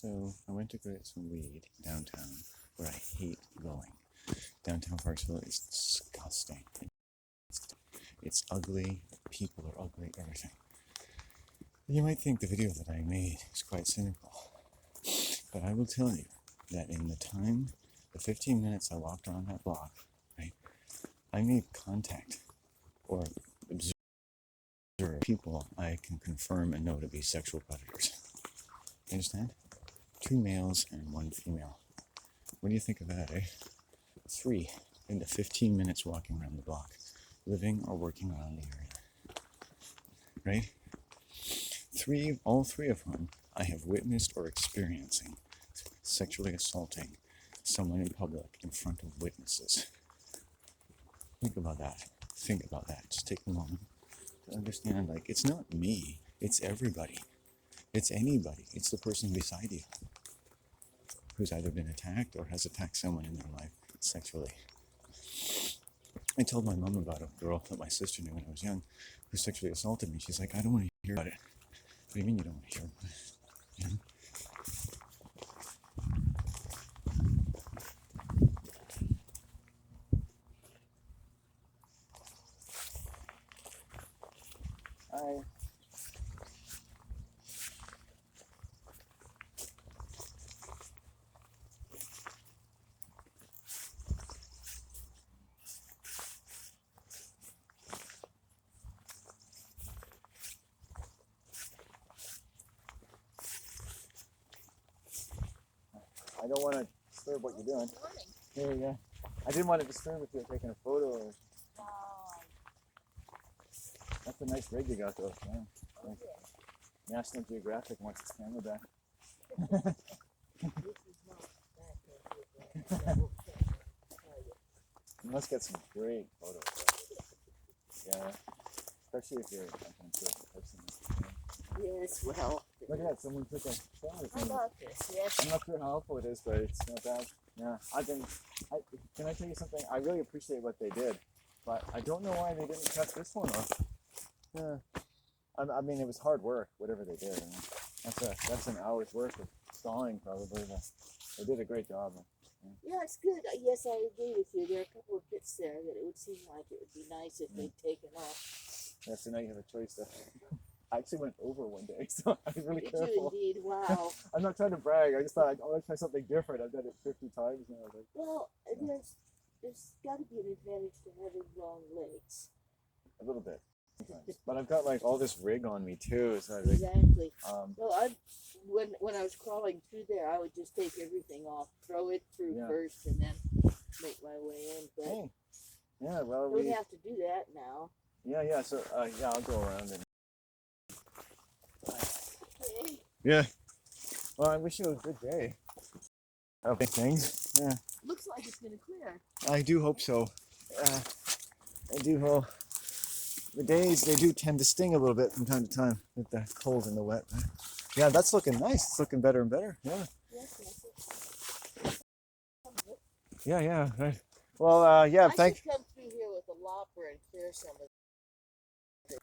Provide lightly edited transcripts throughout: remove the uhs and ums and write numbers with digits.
So I went to get some weed downtown, where I hate going. Downtown Parksville is disgusting. It's ugly, people are ugly, everything. You might think the video that I made is quite cynical, but I will tell you that in the 15 minutes I walked around that block, right, I made contact or observe people I can confirm and know to be sexual predators. You understand? 2 males and 1 female. What do you think of that, eh? 3 in the 15 minutes walking around the block, living or working around the area. Right? All three of whom I have witnessed or experiencing sexually assaulting someone in public in front of witnesses. Think about that. Think about that. Just take a moment to understand, like, it's not me. It's everybody. It's anybody. It's the person beside you who's either been attacked or has attacked someone in their life sexually. I told my mom about a girl that my sister knew when I was young who sexually assaulted me. She's like, I don't want to hear about it. What do you mean you don't want to hear about it? You know? Hi. I don't want to disturb what you're doing. Here, yeah. I didn't want to disturb if you're taking a photo. Or... That's a nice rig you got, though. Yeah. Like, National Geographic wants its camera back. You must get some great photos. Yeah. Especially if you're like an important person. Yes, well. Look at that, someone took a shot. How about this? Yes. I'm not sure how helpful it is, but it's not bad. Yeah, can I tell you something? I really appreciate what they did, but I don't know why they didn't cut this one off. Yeah. I mean, it was hard work, whatever they did. I mean, that's an hour's worth of sawing, probably, but they did a great job. Yeah, it's good. Yes, I agree with you. There are a couple of bits there that it would seem like it would be nice if they'd taken off. Yeah, so now you have a choice. I actually went over one day, so I was really Did careful. you indeed? Wow. I'm not trying to brag. I just thought, I want to try something different. I've done it 50 times now. Well, there's got to be an advantage to having long legs. A little bit. Sometimes. But I've got like all this rig on me too. So Exactly. Well, when I was crawling through there, I would just take everything off, throw it through first, and then make my way in. But hey. Yeah, well, we have to do that now. Yeah. So yeah, I'll go around and. Okay. Yeah. Well, I wish you a good day. Okay, things. Yeah. Looks like it's gonna clear. I do hope so. I do hope. The days, they do tend to sting a little bit from time to time with the cold and the wet. Yeah, that's looking nice. It's looking better and better. Yeah. Yeah, right. Well, yeah, I should come through here with a lopper and clear some of the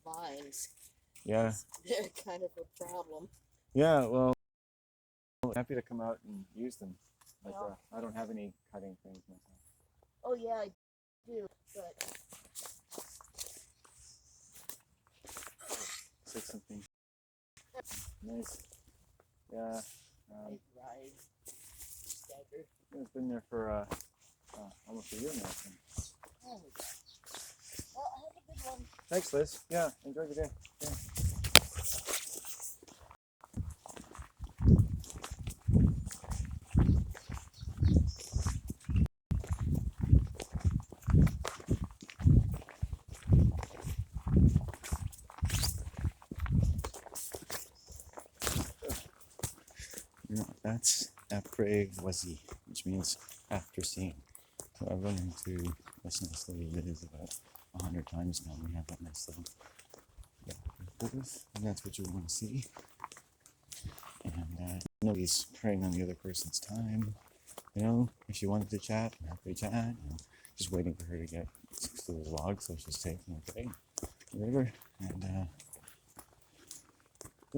vines. Yeah. They're kind of a problem. Yeah, well, I'm happy to come out and use them. Like, I don't have any cutting things myself. Oh, yeah, I do, but... Like something nice. Yeah. Right. Staggered. It's been there for almost a year now. Oh, my God. Well, have a good one. Thanks, Liz. Yeah, enjoy the day. Yeah. That's après voici, which means after seeing. So I've run into this nice little Liz about 100 times now. We have that nice little booth, and that's what you want to see. And nobody's preying on the other person's time. You know, if she wanted to chat, I'm happy to chat. You know, just waiting for her to get to the log so she's safe and okay. Whatever. And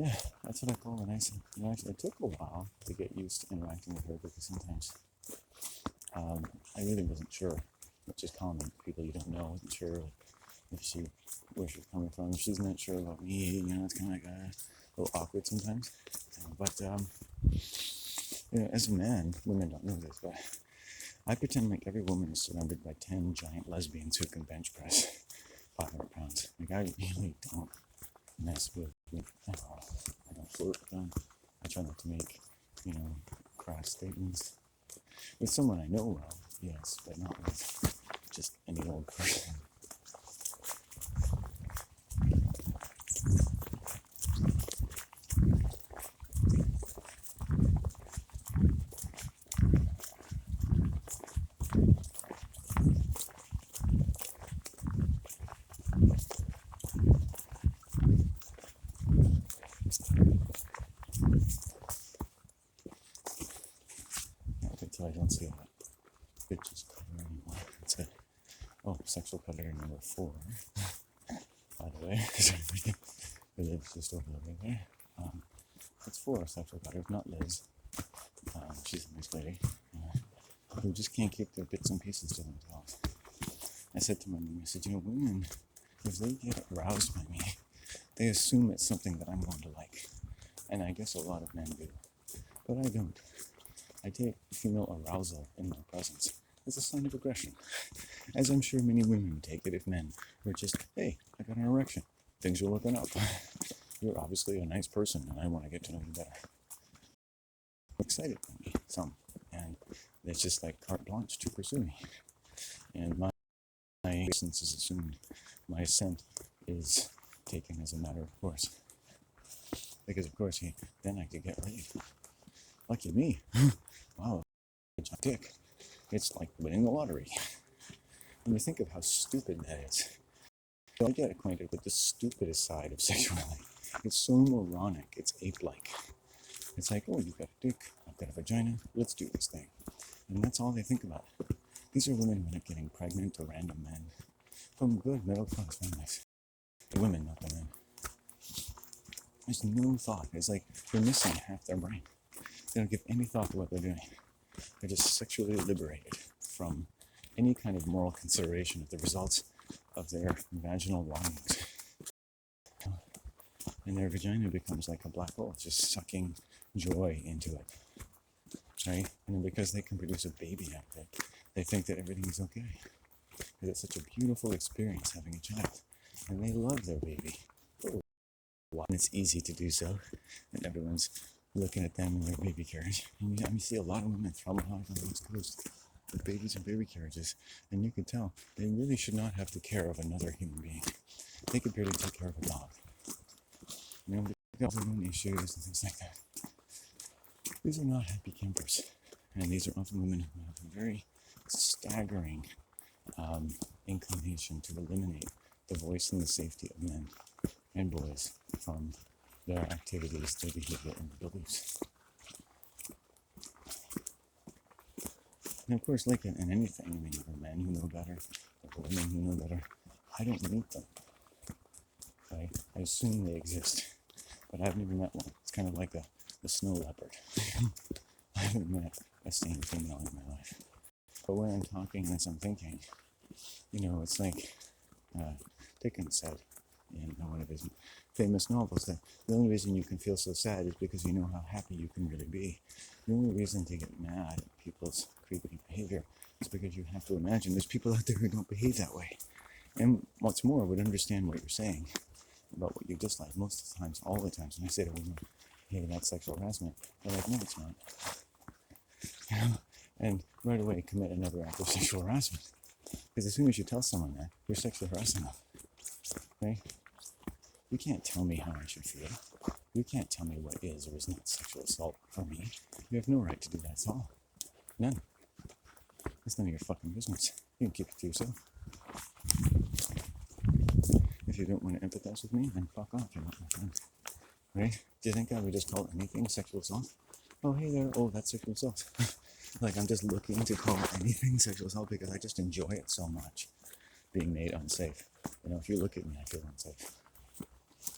Yeah, that's what I call a nice. Actually, it took a while to get used to interacting with her because sometimes I really wasn't sure, which is common. People you don't know, wasn't sure if she, where she's coming from. If she's not sure about me, it's kind of like a little awkward sometimes. But as a man, women don't know this, but I pretend like every woman is surrounded by 10 giant lesbians who can bench press 500 pounds. Like, I really don't mess with women at all. I don't flirt with them. I try not to make, crass statements. With someone I know well, yes, but not with just any old person. Until I don't see that bitch's color anymore. It's sexual predator number 4. By the way, who lives just over there. It's 4 sexual predators, not Liz. She's a nice lady. Who just can't keep their bits and pieces to themselves. I said to my mom, I said, women, if they get aroused by me, they assume it's something that I'm going to like. And I guess a lot of men do. But I don't. I take female arousal in my presence as a sign of aggression. As I'm sure many women would take it if men were just, hey, I got an erection. Things are looking up. You're obviously a nice person and I want to get to know you better. Excited for me, some. And it's just like carte blanche to pursue me. And my essence is assumed. My assent is taken as a matter of course. Because of course, then I could get laid. Lucky me. Wow, it's a dick. It's like winning the lottery. When you think of how stupid that is, I get acquainted with the stupidest side of sexuality. It's so moronic, it's ape-like. It's like, oh, you've got a dick, I've got a vagina, let's do this thing. And that's all they think about. These are women who end up getting pregnant to random men from good middle-class families. The women, not the men. There's no thought. It's like they're missing half their brain. They don't give any thought to what they're doing. They're just sexually liberated from any kind of moral consideration of the results of their vaginal longings. And their vagina becomes like a black hole, just sucking joy into it. Right? And then because they can produce a baby out of it, they think that everything is okay. Because it's such a beautiful experience having a child. And they love their baby. And it's easy to do so. And everyone's looking at them in their baby carriage. And you see a lot of women traumatized on the East Coast with babies in baby carriages. And you can tell they really should not have to care of another human being. They could barely take care of a dog. They've got their own issues and things like that. These are not happy campers. And these are often women who have a very staggering inclination to eliminate the voice and the safety of men and boys from their activities, their behavior, and their beliefs. And of course, like in anything, there are men who know better, there are women who know better. I don't meet them. Right? I assume they exist, but I've never met one. It's kind of like the snow leopard. I haven't met a sane female in my life. But when I'm talking and as I'm thinking, it's like Dickens said in one of his famous novels that the only reason you can feel so sad is because you know how happy you can really be. The only reason to get mad at people's creepy behavior is because you have to imagine there's people out there who don't behave that way. And what's more, would understand what you're saying about what you dislike most of the times, all the times. And I say to women, hey, that's sexual harassment. They're like, no, it's not. And right away commit another act of sexual harassment. Because as soon as you tell someone that, you're sexually harassing them. Right? You can't tell me how I should feel. You can't tell me what is or is not sexual assault for me. You have no right to do that at all. None. It's none of your fucking business. You can keep it to yourself. If you don't want to empathize with me, then fuck off. You're not my friend. Right? Do you think I would just call anything sexual assault? Oh, hey there. Oh, that's sexual assault. Like, I'm just looking to call anything sexual assault because I just enjoy it so much. Being made unsafe. If you look at me, I feel unsafe.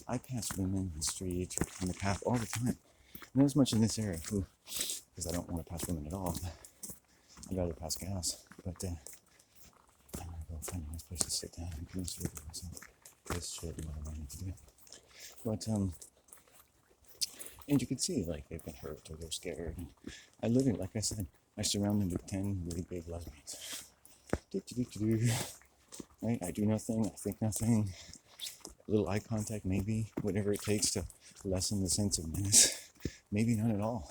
I pass women in the street or on the path all the time. Not as much in this area, because I don't want to pass women at all. I'd rather pass gas. But I'm gonna go find a nice place to sit down and commiserate with myself. This should be what I need to do. But and you can see like they've been hurt or they're scared. And I live in, like I said, I surround them with 10 really big lesbians. Right? I do nothing. I think nothing. A little eye contact, maybe, whatever it takes to lessen the sense of menace. Maybe not at all.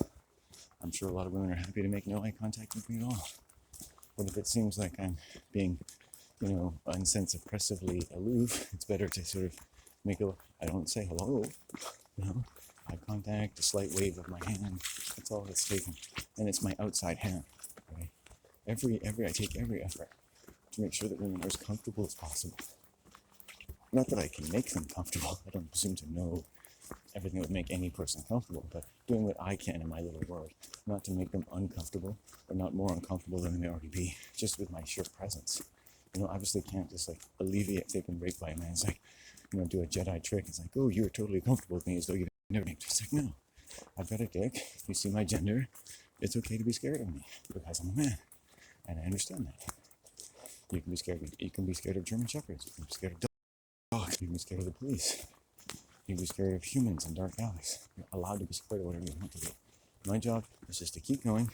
I'm sure a lot of women are happy to make no eye contact with me at all. But if it seems like I'm being, unsense oppressively aloof, it's better to sort of I don't say hello, eye contact, a slight wave of my hand, that's all it's taken. And it's my outside hand, right? I take every effort to make sure that women are as comfortable as possible. Not that I can make them comfortable, I don't presume to know everything that would make any person comfortable, but doing what I can in my little world, not to make them uncomfortable, or not more uncomfortable than they already be, just with my sheer presence. Obviously can't just alleviate if they've been raped by a man. It's like, do a Jedi trick. It's like, oh, you're totally comfortable with me as though you've never been. It's like, no, I've got a dick. You see my gender. It's okay to be scared of me because I'm a man, and I understand that. You can be scared. You can be scared of German shepherds. You can be scared of dogs. You can be scared of the police. You can be scared of humans in dark alleys. You're allowed to be scared of whatever you want to be. My job is just to keep going,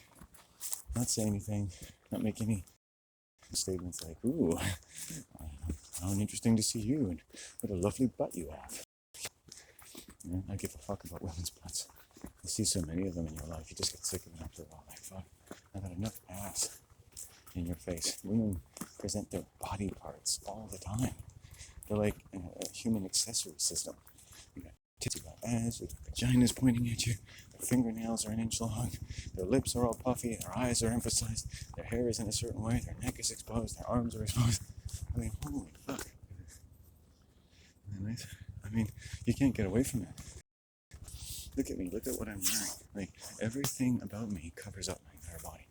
not say anything, not make any statements like, ooh, how interesting to see you, and what a lovely butt you have. I give a fuck about women's butts. You see so many of them in your life, you just get sick of them after a while. Like, fuck, I've had enough ass in your face. Women present their body parts all the time. They're like a human accessory system. You got tits, you got ass, you got vaginas pointing at you, their fingernails are an inch long, their lips are all puffy, their eyes are emphasized, their hair is in a certain way, their neck is exposed, their arms are exposed. I mean, holy fuck. Anyways, you can't get away from it. Look at me, look at what I'm wearing. Like, everything about me covers up my entire body.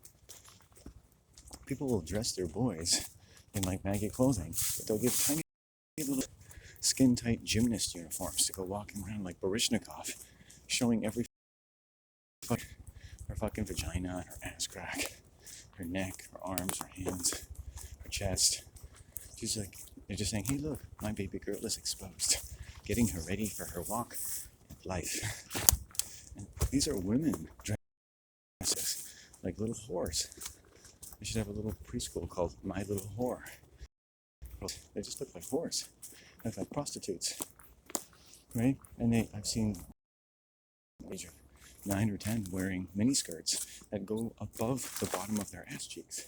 People will dress their boys in baggy clothing, but they'll give tiny little skin-tight gymnast uniforms to go walking around like Baryshnikov, showing every her fucking vagina, her ass crack, her neck, her arms, her hands, her chest. She's like, they're just saying, hey, look, my baby girl is exposed, getting her ready for her walk of life. And these are women dresses like little whores. I should have a little preschool called My Little Whore. They just look like whores. They look like prostitutes, right? And I've seen age of 9 or 10 wearing miniskirts that go above the bottom of their ass cheeks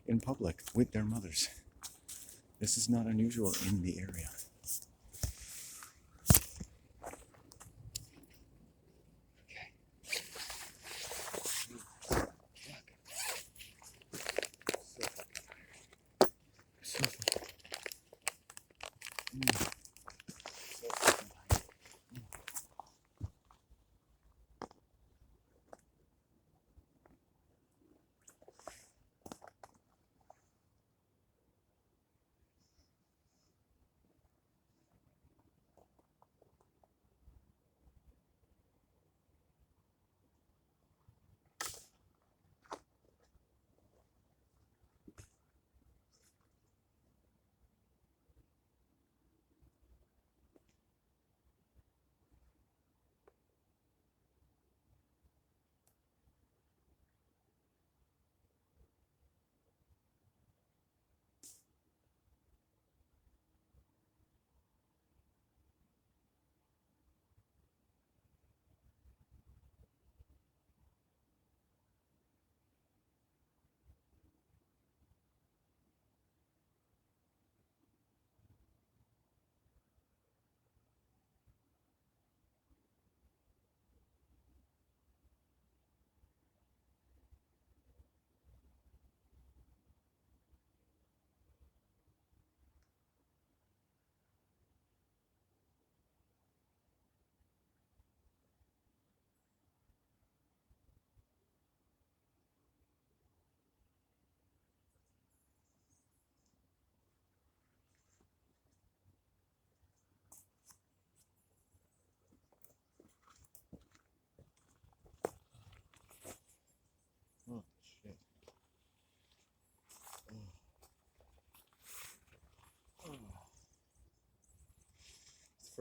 in public with their mothers. This is not unusual in the area.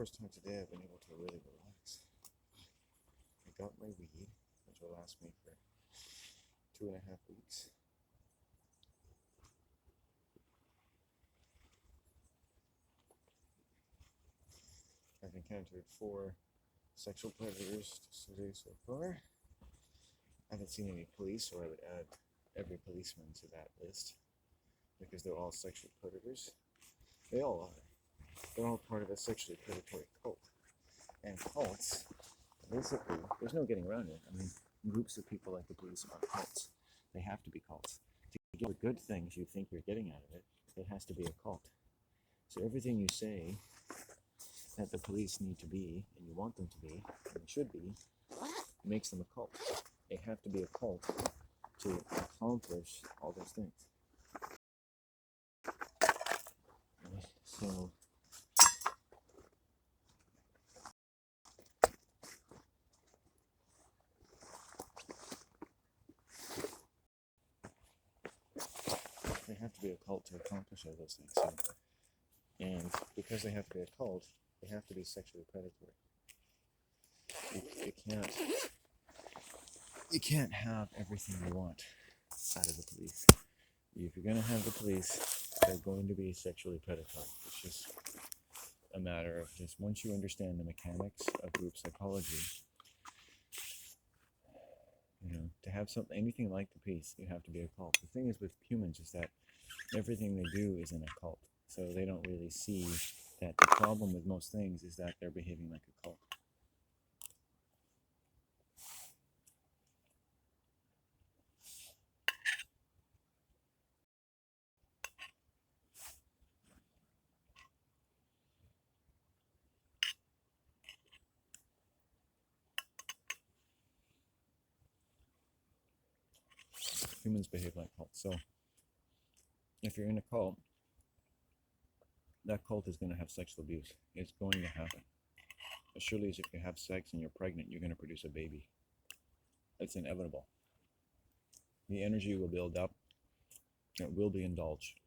first time today I've been able to really relax. I got my weed, which will last me for 2.5 weeks. I've encountered 4 sexual predators today so far. I haven't seen any police, so I would add every policeman to that list because they're all sexual predators. They all are. They're all part of a sexually predatory cult. And cults, basically, there's no getting around it. I mean, groups of people like the police are cults. They have to be cults. To get the good things you think you're getting out of it, it has to be a cult. So everything you say that the police need to be, and you want them to be, and should be, makes them a cult. They have to be a cult to accomplish all those things. So they have to be a cult to accomplish all those things. So, and because they have to be a cult, they have to be sexually predatory. You can't have everything you want out of the police. If you're going to have the police, they're going to be sexually predatory. It's just a matter of just once you understand the mechanics of group psychology, to have anything like the police, you have to be a cult. The thing is with humans is that everything they do is in a cult. So they don't really see that the problem with most things is that they're behaving like a cult. Humans behave like cults. So if you're in a cult, that cult is going to have sexual abuse. It's going to happen. As surely as if you have sex and you're pregnant, you're going to produce a baby. It's inevitable. The energy will build up. It will be indulged.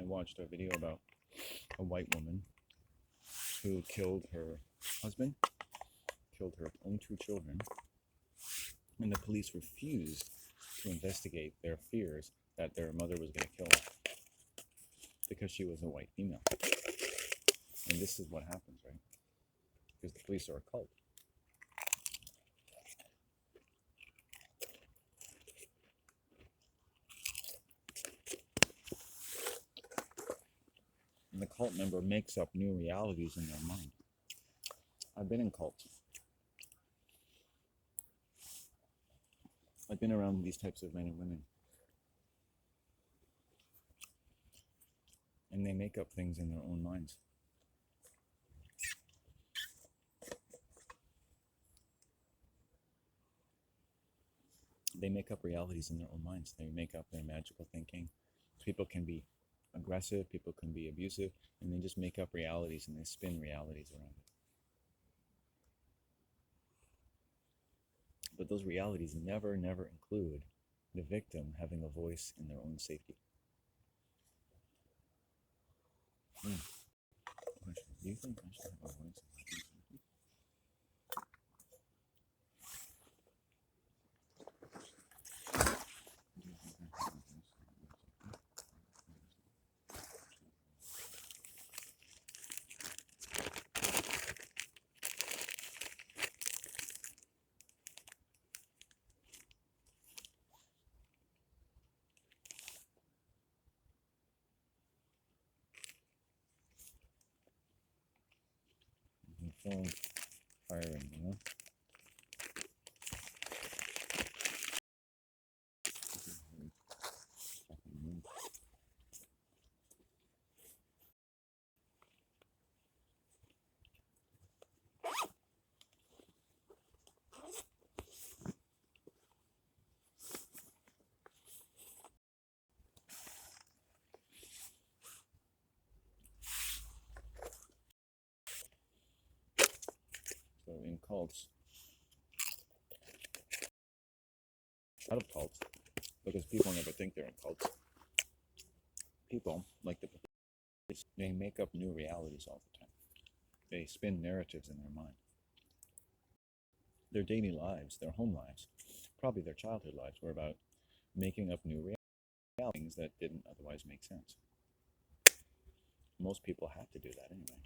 I watched a video about a white woman who killed her husband, killed her own 2 children, and the police refused to investigate their fears that their mother was going to kill her because she was a white female. And this is what happens, right? Because the police are a cult. And the cult member makes up new realities in their mind. I've been in cults. I've been around these types of men and women. And they make up things in their own minds. They make up realities in their own minds. They make up their magical thinking. People can be aggressive, people can be abusive, and they just make up realities and they spin realities around it. But those realities never include the victim having a voice in their own safety. Do you think I should have a voice in my own safety? so tiring, you know? So in cults, out of cults, because people never think they're in cults, people, like the police, they make up new realities all the time. They spin narratives in their mind. Their daily lives, their home lives, probably their childhood lives, were about making up new realities that didn't otherwise make sense. Most people have to do that anyway.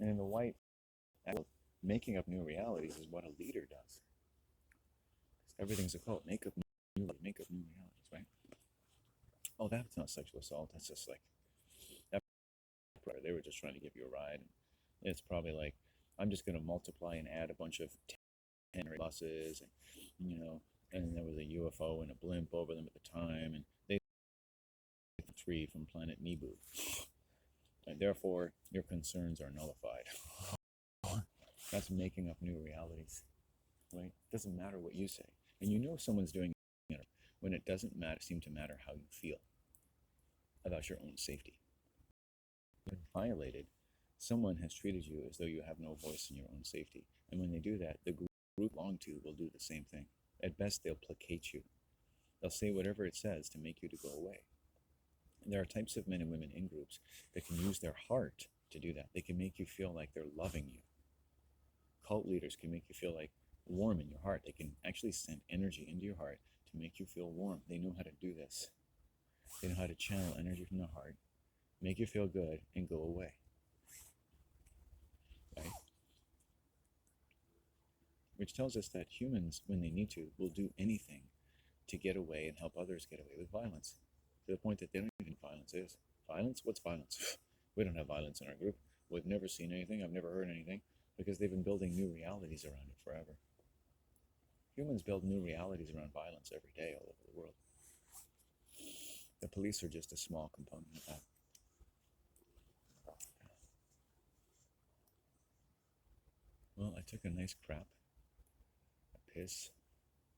And in the white, making up new realities is what a leader does. Everything's a cult. Make up new realities, right? Oh, that's not sexual assault. That's just like, they were just trying to give you a ride. It's probably like, I'm just going to multiply and add a bunch of 10 buses, and and there was a UFO and a blimp over them at the time, and they three from planet Nibu, and therefore your concerns are nullified. That's making up new realities, right? Doesn't matter what you say, and you know someone's doing it when it doesn't seem to matter how you feel about your own safety. When violated, someone has treated you as though you have no voice in your own safety, and when they do that, the group you belong to will do the same thing. At best, they'll placate you. They'll say whatever it says to make you to go away. And there are types of men and women in groups that can use their heart to do that. They can make you feel like they're loving you. Cult leaders can make you feel like warm in your heart. They can actually send energy into your heart to make you feel warm. They know how to do this. They know how to channel energy from the heart, make you feel good, and go away. Right? Which tells us that humans, when they need to, will do anything to get away and help others get away with violence. To the point that they don't even know what violence is. Violence? What's violence? We don't have violence in our group. We've never seen anything. I've never heard anything. Because they've been building new realities around it forever. Humans build new realities around violence every day all over the world. The police are just a small component of that. Well, I took a nice crap, a piss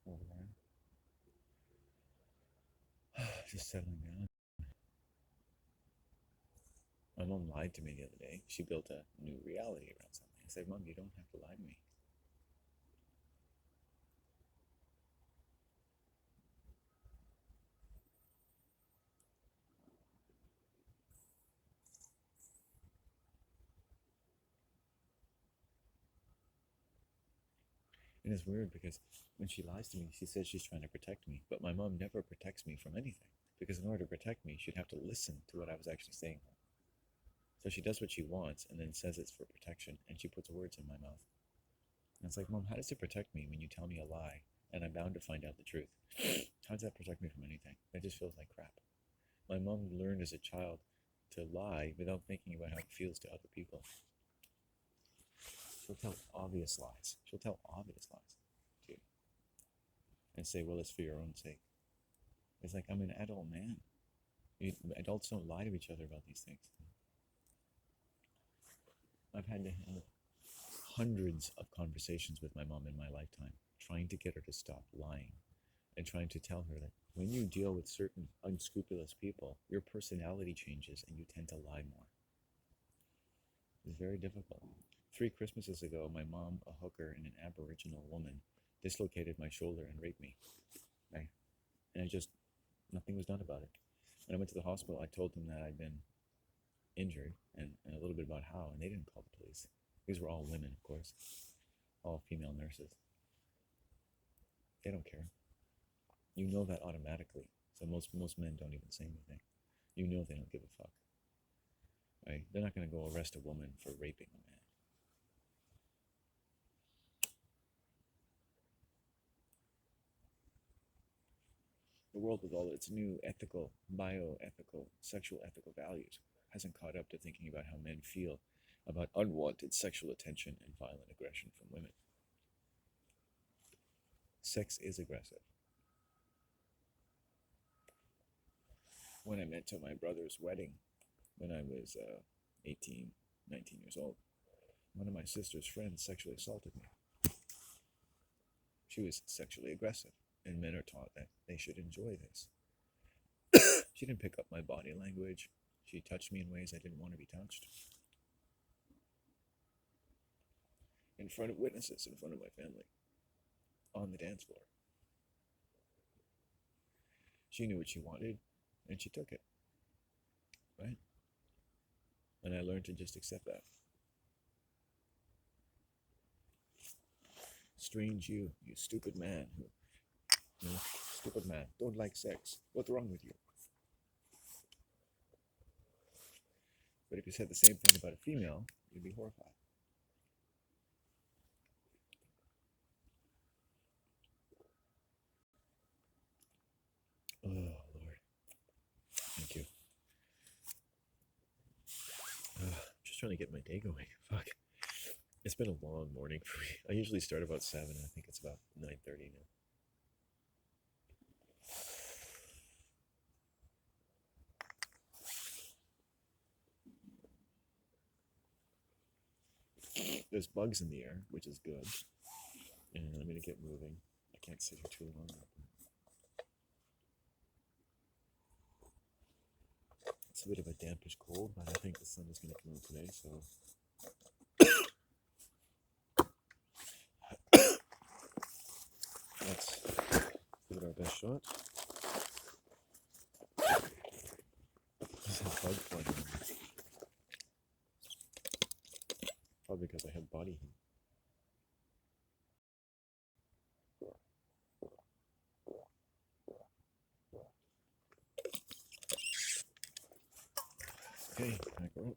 over there. Just settling down. My mom lied to me the other day. She built a new reality around something. I said, Mom, you don't have to lie to me. And it's weird because when she lies to me, she says she's trying to protect me. But my mom never protects me from anything. Because in order to protect me, she'd have to listen to what I was actually saying. So she does what she wants and then says it's for protection, and she puts words in my mouth. And it's like, Mom, how does it protect me when you tell me a lie and I'm bound to find out the truth? How does that protect me from anything? It just feels like crap. My mom learned as a child to lie without thinking about how it feels to other people. She'll tell obvious lies. She'll tell obvious lies to you and say, well, it's for your own sake. It's like, I'm an adult man. Adults don't lie to each other about these things. I've had to have hundreds of conversations with my mom in my lifetime, trying to get her to stop lying and trying to tell her that when you deal with certain unscrupulous people, your personality changes and you tend to lie more. It's very difficult. 3 Christmases ago, my mom, a hooker, and an Aboriginal woman dislocated my shoulder and raped me. Right? And nothing was done about it. When I went to the hospital, I told them that I'd been injured and a little bit about how, and they didn't call the police. These were all women, of course, all female nurses. They don't care. You know that automatically. So most men don't even say anything. You know they don't give a fuck. Right? They're not going to go arrest a woman for raping a man. world with all its new ethical, bioethical, sexual ethical values hasn't caught up to thinking about how men feel about unwanted sexual attention and violent aggression from women. Sex is aggressive. When I went to my brother's wedding when I was 18, 19 years old, one of my sister's friends sexually assaulted me. She was sexually aggressive, and men are taught that they should enjoy this. She didn't pick up my body language. She touched me in ways I didn't want to be touched. In front of witnesses, in front of my family, on the dance floor. She knew what she wanted, and she took it. Right? And I learned to just accept that. Strange you stupid man. Stupid man, don't like sex. What's wrong with you? But if you said the same thing about a female, you'd be horrified. Oh, Lord. Thank you. Just trying to get my day going. Fuck. It's been a long morning for me. I usually start about 7. I think it's about 9:30 now. There's bugs in the air, which is good. And I'm going to get moving. I can't sit here too long. It's a bit of a dampish cold, but I think the sun is going to come out today, so... Let's give it our best shot. There's a bug flying in me. Probably because I have body heat. Okay, back up.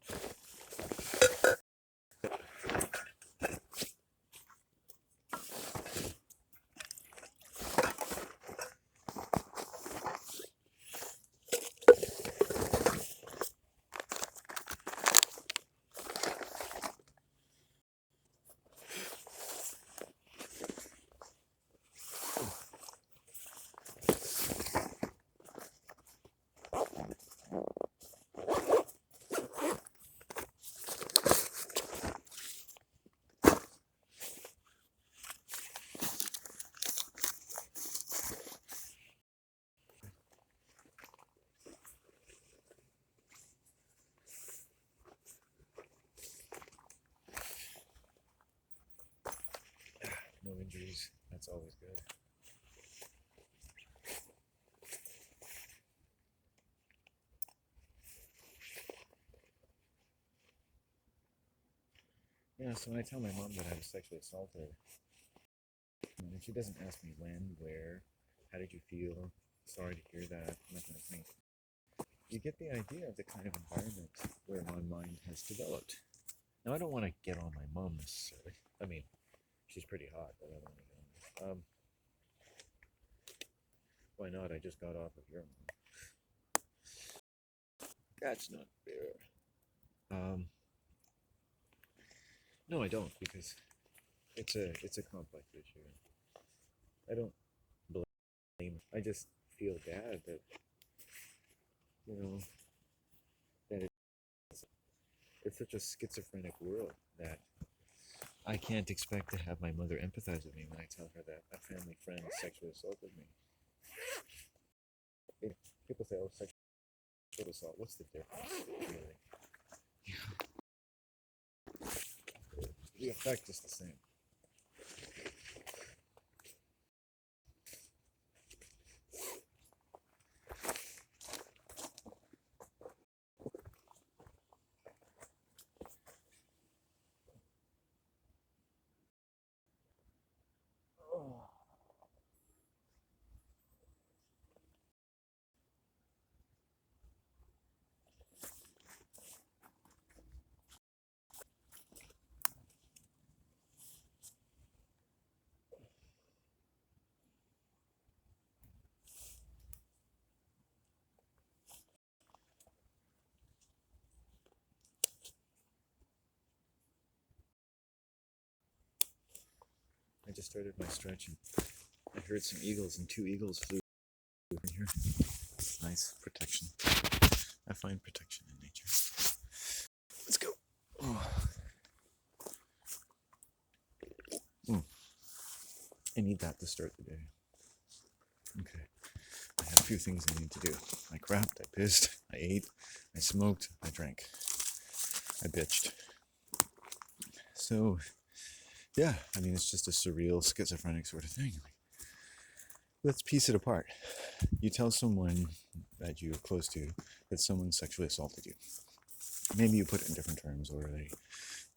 No injuries, that's always good. Yeah, so when I tell my mom that I was sexually assaulted, and she doesn't ask me when, where, how did you feel, sorry to hear that, that kind of thing. You get the idea of the kind of environment where my mind has developed. Now, I don't want to get on my mom necessarily. I mean, she's pretty hot, but I don't want to get on her. Why not? I just got off of your mom. That's not fair. No, I don't, because it's a complex issue. I don't blame. I just feel bad that, you know, that it's such a schizophrenic world that I can't expect to have my mother empathize with me when I tell her that a family friend sexually assaulted me. People say, oh, sexual assault, what's the difference, really? The effect is the same. just started my stretch and I heard some eagles, and 2 eagles flew in here. Nice protection. I find protection in nature. Let's go. Oh. I need that to start the day. Okay. I have a few things I need to do. I crapped, I pissed, I ate, I smoked, I drank. I bitched. So, yeah, I mean, it's just a surreal, schizophrenic sort of thing. Let's piece it apart. You tell someone that you're close to that someone sexually assaulted you. Maybe you put it in different terms, or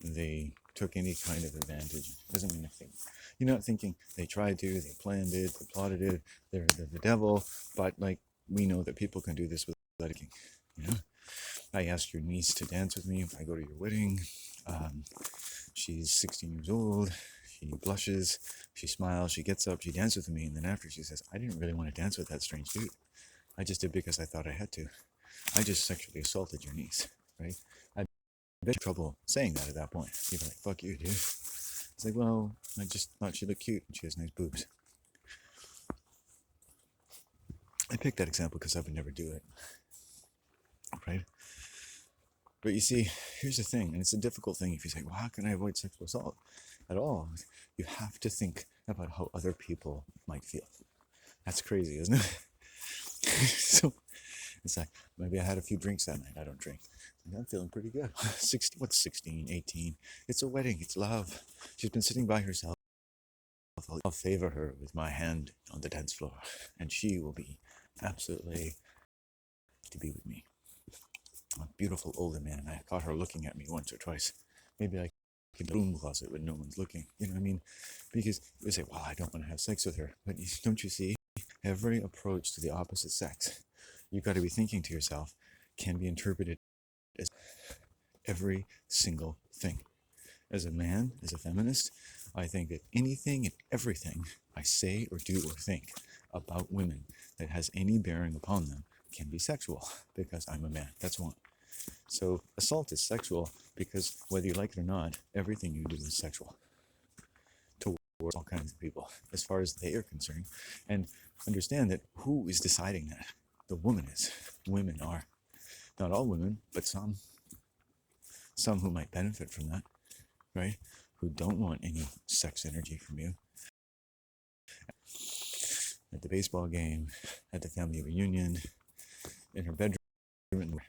they took any kind of advantage. It doesn't mean anything. You're not thinking they tried to, they planned it, they plotted it, they're the devil, but like, we know that people can do this without thinking, you know? I asked your niece to dance with me if I go to your wedding. She's 16 years old. She blushes, she smiles, she gets up, she dances with me, and then after she says, I didn't really want to dance with that strange dude. I just did because I thought I had to. I just sexually assaulted your niece, right? I bet you trouble saying that at that point. You'd be like, fuck you, dude. It's like, well, I just thought she looked cute and she has nice boobs. I picked that example because I would never do it, right? But you see, here's the thing, and it's a difficult thing if you say, well, how can I avoid sexual assault at all? You have to think about how other people might feel. That's crazy, isn't it? So it's like, maybe I had a few drinks that night. I don't drink. I'm feeling pretty good. 16, what's 16, 18? It's a wedding. It's love. She's been sitting by herself. I'll favor her with my hand on the dance floor, and she will be absolutely to be with me. A beautiful older man. I caught her looking at me once or twice. Maybe I in the room closet when no one's looking. You know what I mean? Because you say, well, I don't want to have sex with her. But don't you see? Every approach to the opposite sex, you've got to be thinking to yourself, can be interpreted as every single thing. As a man, as a feminist, I think that anything and everything I say or do or think about women that has any bearing upon them can be sexual, because I'm a man. That's one. So assault is sexual because whether you like it or not, everything you do is sexual towards all kinds of people as far as they are concerned. And understand that who is deciding that? The woman is. Women are. Not all women, but some. Some who might benefit from that, right? Who don't want any sex energy from you. At the baseball game, at the family reunion, in her bedroom,